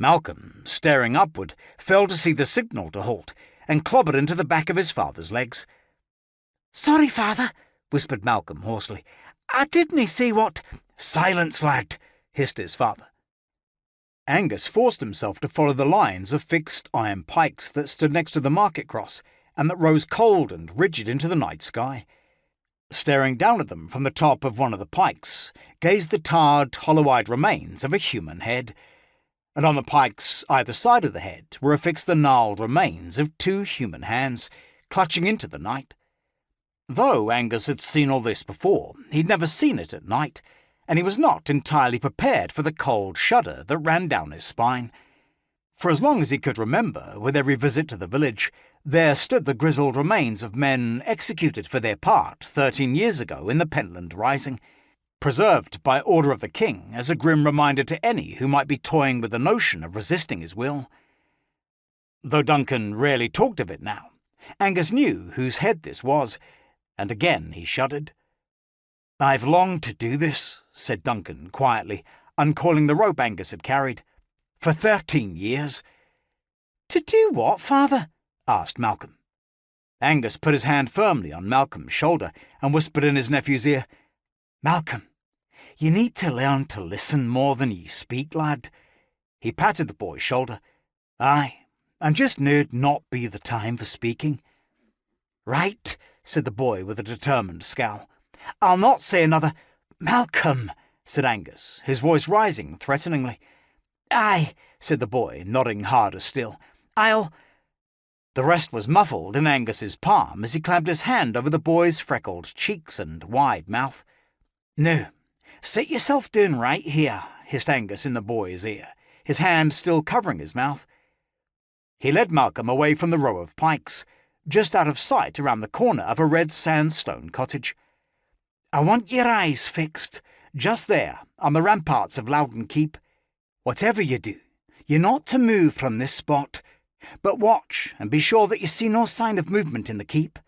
Malcolm, staring upward, failed to see the signal to halt and clobbered into the back of his father's legs. "Sorry, father," whispered Malcolm hoarsely. "I didn't see what—" "Silence, lad," hissed his father. Angus forced himself to follow the lines of fixed iron pikes that stood next to the market cross and that rose cold and rigid into the night sky. Staring down at them from the top of one of the pikes gazed the tarred, hollow-eyed remains of a human head, and on the pikes either side of the head were affixed the gnarled remains of 2 human hands, clutching into the night. Though Angus had seen all this before, he'd never seen it at night, and he was not entirely prepared for the cold shudder that ran down his spine. For as long as he could remember, with every visit to the village, there stood the grizzled remains of men executed for their part 13 years ago in the Pentland Rising, preserved by order of the king as a grim reminder to any who might be toying with the notion of resisting his will. Though Duncan rarely talked of it now, Angus knew whose head this was, and again he shuddered. "I've longed to do this," said Duncan quietly, uncoiling the rope Angus had carried. "For 13 years. "To do what, father?" asked Malcolm. Angus put his hand firmly on Malcolm's shoulder and whispered in his nephew's ear, "Malcolm, you need to learn to listen more than ye speak, lad." He patted the boy's shoulder. "Aye, and just now'd not be the time for speaking." "Right," said the boy with a determined scowl. "I'll not say another—" "Malcolm," said Angus, his voice rising threateningly. "Aye," said the boy, nodding harder still. "I'll—" The rest was muffled in Angus's palm as he clamped his hand over the boy's freckled cheeks and wide mouth. "No, sit yourself down right here," hissed Angus in the boy's ear, his hand still covering his mouth. He led Malcolm away from the row of pikes, just out of sight around the corner of a red sandstone cottage. "I want your eyes fixed, just there, on the ramparts of Loudon Keep. Whatever you do, you're not to move from this spot, but watch and be sure that you see no sign of movement in the keep."